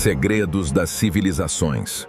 Segredos das civilizações.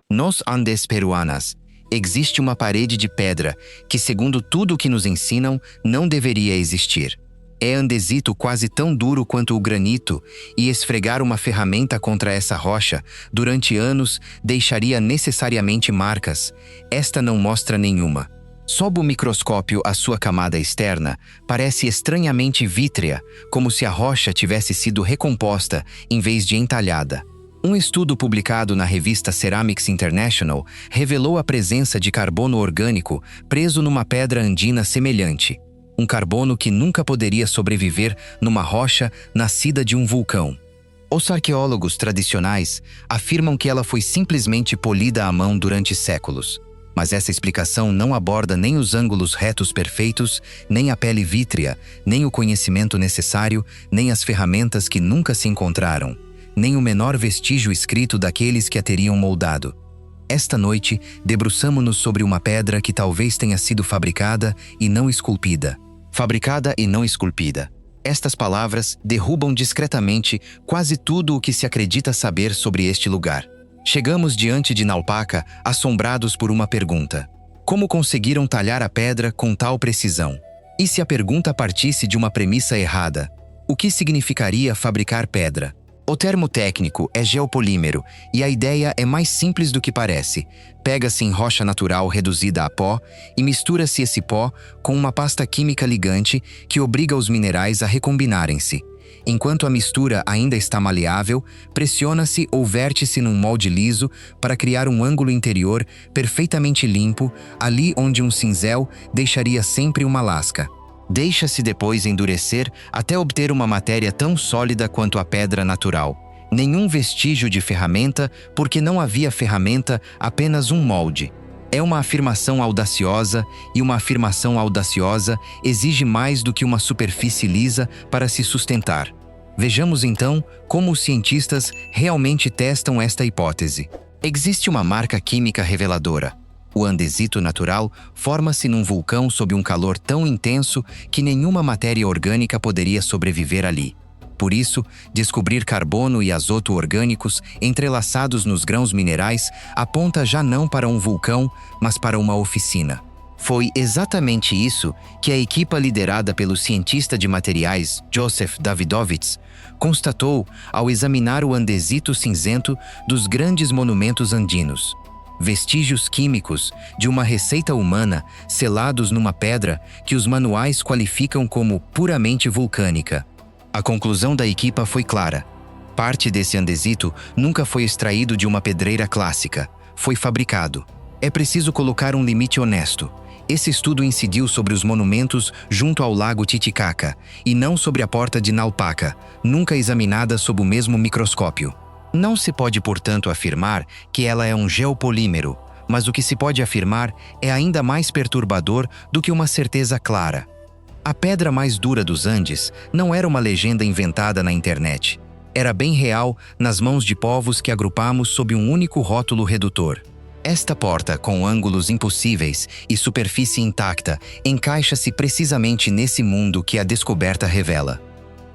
Nos Andes peruanas, existe uma parede de pedra que, segundo tudo o que nos ensinam, não deveria existir. É andesito quase tão duro quanto o granito, e esfregar uma ferramenta contra essa rocha durante anos deixaria necessariamente marcas. Esta não mostra nenhuma. Sob o microscópio, a sua camada externa parece estranhamente vítrea, como se a rocha tivesse sido recomposta em vez de entalhada. Um estudo publicado na revista Ceramics International revelou a presença de carbono orgânico preso numa pedra andina semelhante. Um carbono que nunca poderia sobreviver numa rocha nascida de um vulcão. Os arqueólogos tradicionais afirmam que ela foi simplesmente polida à mão durante séculos. Mas essa explicação não aborda nem os ângulos retos perfeitos, nem a pele vítrea, nem o conhecimento necessário, nem as ferramentas que nunca se encontraram, nem o menor vestígio escrito daqueles que a teriam moldado. Esta noite, debruçamo-nos sobre uma pedra que talvez tenha sido fabricada e não esculpida. Fabricada e não esculpida. Estas palavras derrubam discretamente quase tudo o que se acredita saber sobre este lugar. Chegamos diante de Nalpaca, assombrados por uma pergunta. Como conseguiram talhar a pedra com tal precisão? E se a pergunta partisse de uma premissa errada? O que significaria fabricar pedra? O termo técnico é geopolímero e a ideia é mais simples do que parece. Pega-se em rocha natural reduzida a pó e mistura-se esse pó com uma pasta química ligante que obriga os minerais a recombinarem-se. Enquanto a mistura ainda está maleável, pressiona-se ou verte-se num molde liso para criar um ângulo interior perfeitamente limpo, ali onde um cinzel deixaria sempre uma lasca. Deixa-se depois endurecer até obter uma matéria tão sólida quanto a pedra natural. Nenhum vestígio de ferramenta, porque não havia ferramenta, apenas um molde. É uma afirmação audaciosa, e uma afirmação audaciosa exige mais do que uma superfície lisa para se sustentar. Vejamos então como os cientistas realmente testam esta hipótese. Existe uma marca química reveladora. O andesito natural forma-se num vulcão sob um calor tão intenso que nenhuma matéria orgânica poderia sobreviver ali. Por isso, descobrir carbono e azoto orgânicos entrelaçados nos grãos minerais aponta já não para um vulcão, mas para uma oficina. Foi exatamente isso que a equipa liderada pelo cientista de materiais Joseph Davidovits constatou ao examinar o andesito cinzento dos grandes monumentos andinos. Vestígios químicos de uma receita humana selados numa pedra que os manuais qualificam como puramente vulcânica. A conclusão da equipa foi clara. Parte desse andesito nunca foi extraído de uma pedreira clássica. Foi fabricado. É preciso colocar um limite honesto. Esse estudo incidiu sobre os monumentos junto ao lago Titicaca e não sobre a porta de Nalpaca, nunca examinada sob o mesmo microscópio. Não se pode, portanto, afirmar que ela é um geopolímero, mas o que se pode afirmar é ainda mais perturbador do que uma certeza clara. A pedra mais dura dos Andes não era uma legenda inventada na internet. Era bem real nas mãos de povos que agrupamos sob um único rótulo redutor. Esta porta, com ângulos impossíveis e superfície intacta, encaixa-se precisamente nesse mundo que a descoberta revela.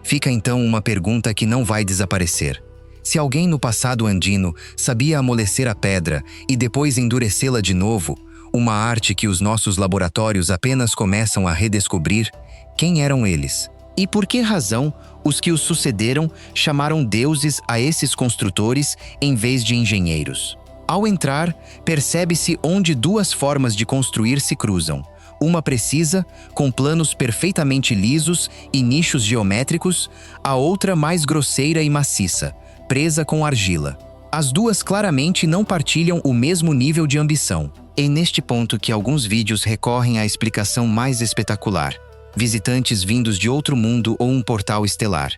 Fica então uma pergunta que não vai desaparecer. Se alguém no passado andino sabia amolecer a pedra e depois endurecê-la de novo, uma arte que os nossos laboratórios apenas começam a redescobrir, quem eram eles? E por que razão os que os sucederam chamaram deuses a esses construtores em vez de engenheiros? Ao entrar, percebe-se onde duas formas de construir se cruzam. Uma precisa, com planos perfeitamente lisos e nichos geométricos, a outra mais grosseira e maciça, presa com argila. As duas claramente não partilham o mesmo nível de ambição. É neste ponto que alguns vídeos recorrem à explicação mais espetacular. Visitantes vindos de outro mundo ou um portal estelar.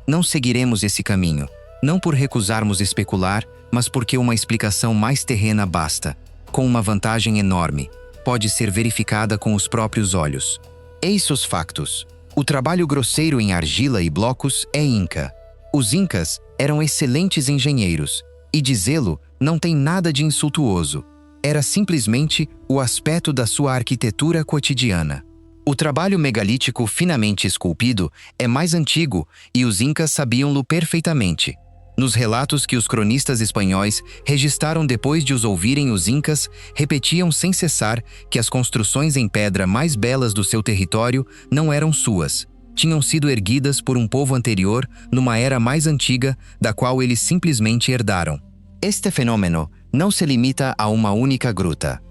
Não seguiremos esse caminho, não por recusarmos especular, mas porque uma explicação mais terrena basta, com uma vantagem enorme. Pode ser verificada com os próprios olhos. Eis os factos. O trabalho grosseiro em argila e blocos é Inca. Os Incas eram excelentes engenheiros, e dizê-lo não tem nada de insultuoso. Era simplesmente o aspecto da sua arquitetura cotidiana. O trabalho megalítico finamente esculpido é mais antigo e os Incas sabiam-lo perfeitamente. Nos relatos que os cronistas espanhóis registraram depois de os ouvirem, os incas repetiam sem cessar que as construções em pedra mais belas do seu território não eram suas. Tinham sido erguidas por um povo anterior numa era mais antiga, da qual eles simplesmente herdaram. Este fenômeno não se limita a uma única gruta.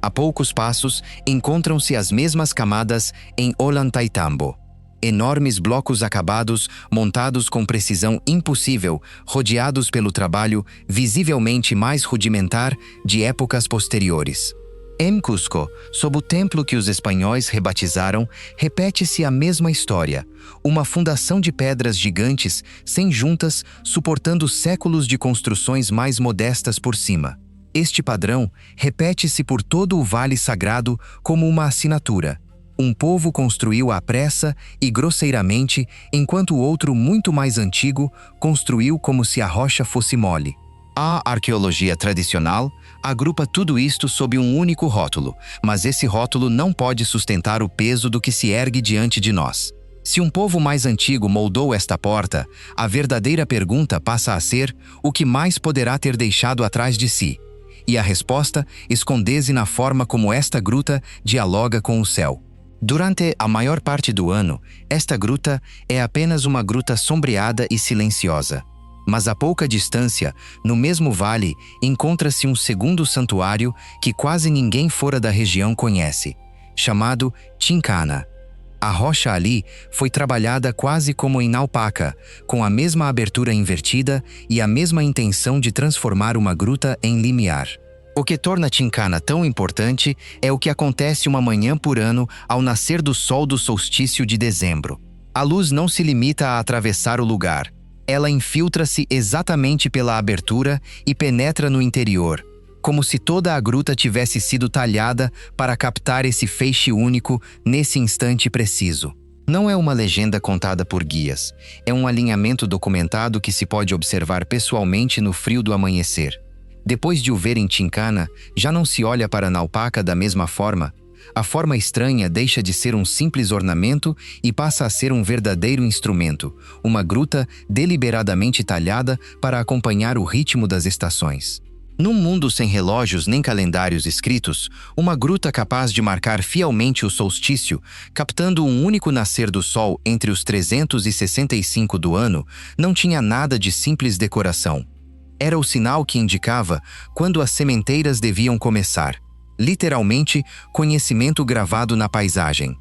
A poucos passos encontram-se as mesmas camadas em Ollantaytambo. Enormes blocos acabados, montados com precisão impossível, rodeados pelo trabalho visivelmente mais rudimentar de épocas posteriores. Em Cusco, sob o templo que os espanhóis rebatizaram, repete-se a mesma história. Uma fundação de pedras gigantes, sem juntas, suportando séculos de construções mais modestas por cima. Este padrão repete-se por todo o Vale Sagrado como uma assinatura. Um povo construiu à pressa e grosseiramente, enquanto o outro, muito mais antigo, construiu como se a rocha fosse mole. A arqueologia tradicional agrupa tudo isto sob um único rótulo, mas esse rótulo não pode sustentar o peso do que se ergue diante de nós. Se um povo mais antigo moldou esta porta, a verdadeira pergunta passa a ser: o que mais poderá ter deixado atrás de si? E a resposta esconde-se na forma como esta gruta dialoga com o céu. Durante a maior parte do ano, esta gruta é apenas uma gruta sombreada e silenciosa. Mas a pouca distância, no mesmo vale, encontra-se um segundo santuário que quase ninguém fora da região conhece, chamado Chincana. A rocha ali foi trabalhada quase como em alpaca, com a mesma abertura invertida e a mesma intenção de transformar uma gruta em limiar. O que torna Chincana tão importante é o que acontece uma manhã por ano ao nascer do sol do solstício de dezembro. A luz não se limita a atravessar o lugar. Ela infiltra-se exatamente pela abertura e penetra no interior, como se toda a gruta tivesse sido talhada para captar esse feixe único nesse instante preciso. Não é uma legenda contada por guias, é um alinhamento documentado que se pode observar pessoalmente no frio do amanhecer. Depois de o ver em Chincana, já não se olha para Nalpaca da mesma forma. A forma estranha deixa de ser um simples ornamento e passa a ser um verdadeiro instrumento, uma gruta deliberadamente talhada para acompanhar o ritmo das estações. Num mundo sem relógios nem calendários escritos, uma gruta capaz de marcar fielmente o solstício, captando um único nascer do sol entre os 365 do ano, não tinha nada de simples decoração. Era o sinal que indicava quando as sementeiras deviam começar. Literalmente, conhecimento gravado na paisagem.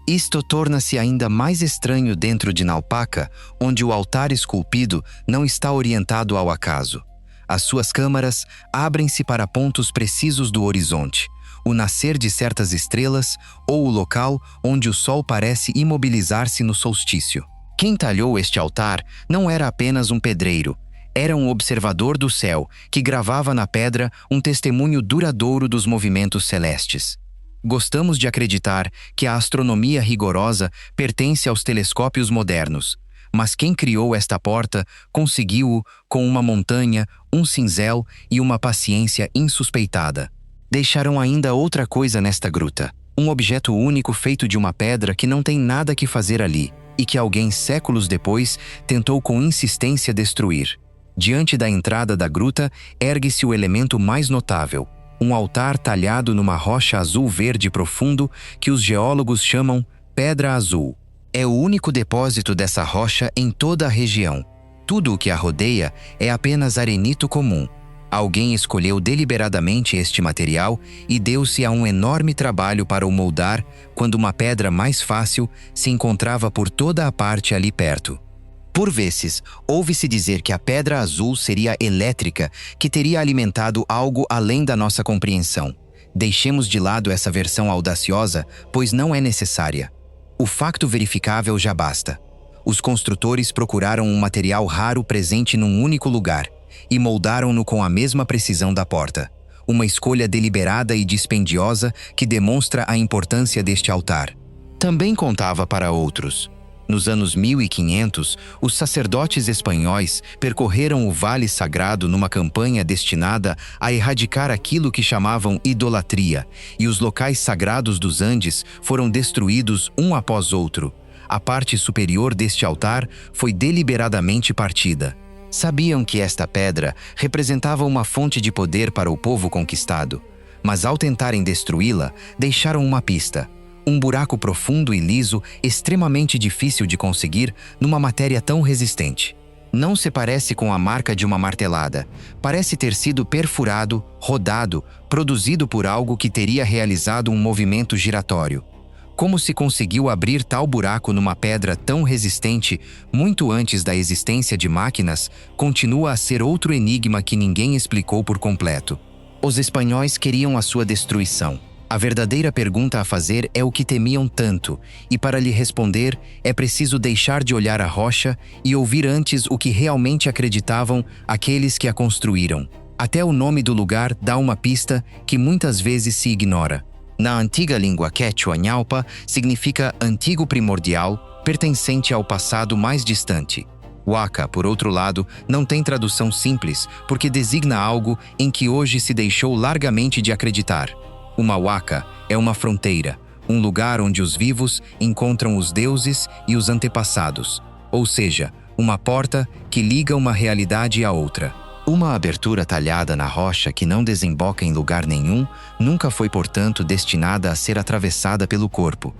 Isto torna-se ainda mais estranho dentro de Nalpaca, onde o altar esculpido não está orientado ao acaso. As suas câmaras abrem-se para pontos precisos do horizonte, o nascer de certas estrelas ou o local onde o sol parece imobilizar-se no solstício. Quem talhou este altar não era apenas um pedreiro. Era um observador do céu que gravava na pedra um testemunho duradouro dos movimentos celestes. Gostamos de acreditar que a astronomia rigorosa pertence aos telescópios modernos, mas quem criou esta porta conseguiu-o com uma montanha, um cinzel e uma paciência insuspeitada. Deixaram ainda outra coisa nesta gruta, um objeto único feito de uma pedra que não tem nada que fazer ali e que alguém séculos depois tentou com insistência destruir. Diante da entrada da gruta, ergue-se o elemento mais notável, um altar talhado numa rocha azul-verde profundo que os geólogos chamam Pedra Azul. É o único depósito dessa rocha em toda a região. Tudo o que a rodeia é apenas arenito comum. Alguém escolheu deliberadamente este material e deu-se a um enorme trabalho para o moldar quando uma pedra mais fácil se encontrava por toda a parte ali perto. Por vezes, ouve-se dizer que a pedra azul seria elétrica, que teria alimentado algo além da nossa compreensão. Deixemos de lado essa versão audaciosa, pois não é necessária. O facto verificável já basta. Os construtores procuraram um material raro presente num único lugar e moldaram-no com a mesma precisão da porta. Uma escolha deliberada e dispendiosa que demonstra a importância deste altar. Também contava para outros. Nos anos 1500, os sacerdotes espanhóis percorreram o Vale Sagrado numa campanha destinada a erradicar aquilo que chamavam idolatria, e os locais sagrados dos Andes foram destruídos um após outro. A parte superior deste altar foi deliberadamente partida. Sabiam que esta pedra representava uma fonte de poder para o povo conquistado, mas ao tentarem destruí-la, deixaram uma pista: um buraco profundo e liso, extremamente difícil de conseguir numa matéria tão resistente. Não se parece com a marca de uma martelada. Parece ter sido perfurado, rodado, produzido por algo que teria realizado um movimento giratório. Como se conseguiu abrir tal buraco numa pedra tão resistente muito antes da existência de máquinas, continua a ser outro enigma que ninguém explicou por completo. Os espanhóis queriam a sua destruição. A verdadeira pergunta a fazer é o que temiam tanto, e para lhe responder é preciso deixar de olhar a rocha e ouvir antes o que realmente acreditavam aqueles que a construíram. Até o nome do lugar dá uma pista que muitas vezes se ignora. Na antiga língua quechua, Ñaupa significa antigo primordial, pertencente ao passado mais distante. Huaca, por outro lado, não tem tradução simples, porque designa algo em que hoje se deixou largamente de acreditar. Uma huaca é uma fronteira, um lugar onde os vivos encontram os deuses e os antepassados, ou seja, uma porta que liga uma realidade à outra. Uma abertura talhada na rocha que não desemboca em lugar nenhum nunca foi, portanto, destinada a ser atravessada pelo corpo.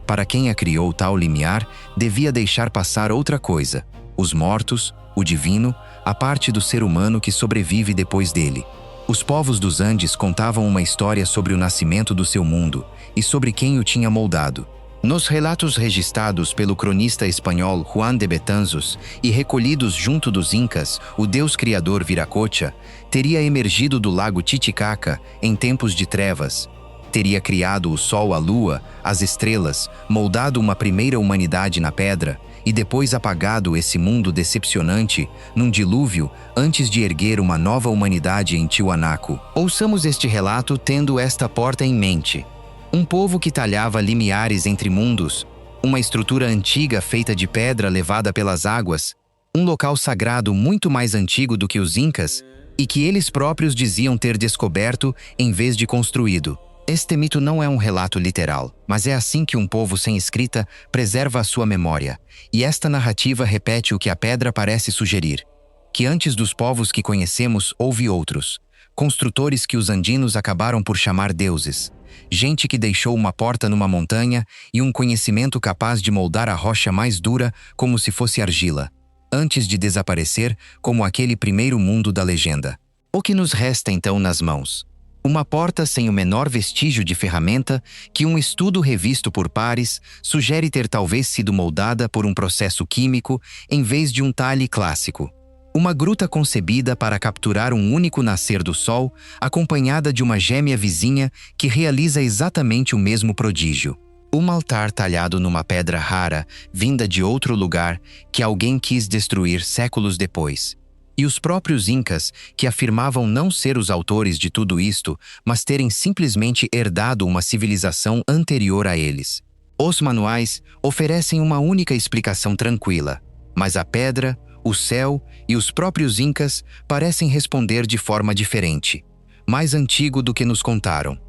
Para quem a criou tal limiar, devia deixar passar outra coisa: os mortos, o divino, a parte do ser humano que sobrevive depois dele. Os povos dos Andes contavam uma história sobre o nascimento do seu mundo e sobre quem o tinha moldado. Nos relatos registrados pelo cronista espanhol Juan de Betanzos e recolhidos junto dos Incas, o deus criador Viracocha teria emergido do lago Titicaca em tempos de trevas. Teria criado o sol, a lua, as estrelas, moldado uma primeira humanidade na pedra e depois apagado esse mundo decepcionante num dilúvio antes de erguer uma nova humanidade em Tiwanaku. Ouçamos este relato tendo esta porta em mente. Um povo que talhava limiares entre mundos, uma estrutura antiga feita de pedra levada pelas águas, um local sagrado muito mais antigo do que os Incas e que eles próprios diziam ter descoberto em vez de construído. Este mito não é um relato literal, mas é assim que um povo sem escrita preserva a sua memória, e esta narrativa repete o que a pedra parece sugerir: que antes dos povos que conhecemos houve outros, construtores que os andinos acabaram por chamar deuses, gente que deixou uma porta numa montanha e um conhecimento capaz de moldar a rocha mais dura como se fosse argila, antes de desaparecer como aquele primeiro mundo da legenda. O que nos resta então nas mãos? Uma porta sem o menor vestígio de ferramenta que um estudo revisto por pares sugere ter talvez sido moldada por um processo químico em vez de um talhe clássico. Uma gruta concebida para capturar um único nascer do sol, acompanhada de uma gêmea vizinha que realiza exatamente o mesmo prodígio. Um altar talhado numa pedra rara, vinda de outro lugar, que alguém quis destruir séculos depois. E os próprios Incas, que afirmavam não ser os autores de tudo isto, mas terem simplesmente herdado uma civilização anterior a eles. Os manuais oferecem uma única explicação tranquila, mas a pedra, o céu e os próprios Incas parecem responder de forma diferente, mais antigo do que nos contaram.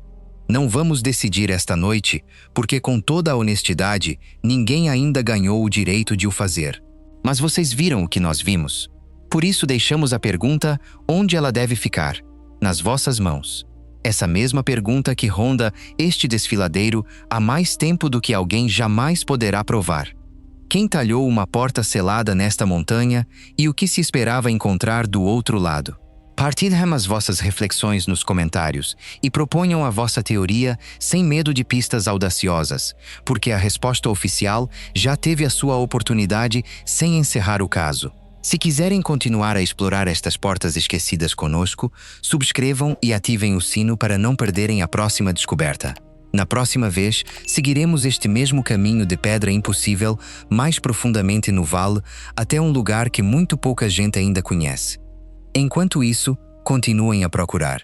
Não vamos decidir esta noite, porque com toda a honestidade, ninguém ainda ganhou o direito de o fazer. Mas vocês viram o que nós vimos. Por isso deixamos a pergunta onde ela deve ficar, nas vossas mãos. Essa mesma pergunta que ronda este desfiladeiro há mais tempo do que alguém jamais poderá provar. Quem talhou uma porta selada nesta montanha e o que se esperava encontrar do outro lado? Partilhem as vossas reflexões nos comentários e proponham a vossa teoria sem medo de pistas audaciosas, porque a resposta oficial já teve a sua oportunidade sem encerrar o caso. Se quiserem continuar a explorar estas portas esquecidas conosco, subscrevam e ativem o sino para não perderem a próxima descoberta. Na próxima vez, seguiremos este mesmo caminho de pedra impossível mais profundamente no vale até um lugar que muito pouca gente ainda conhece. Enquanto isso, continuem a procurar.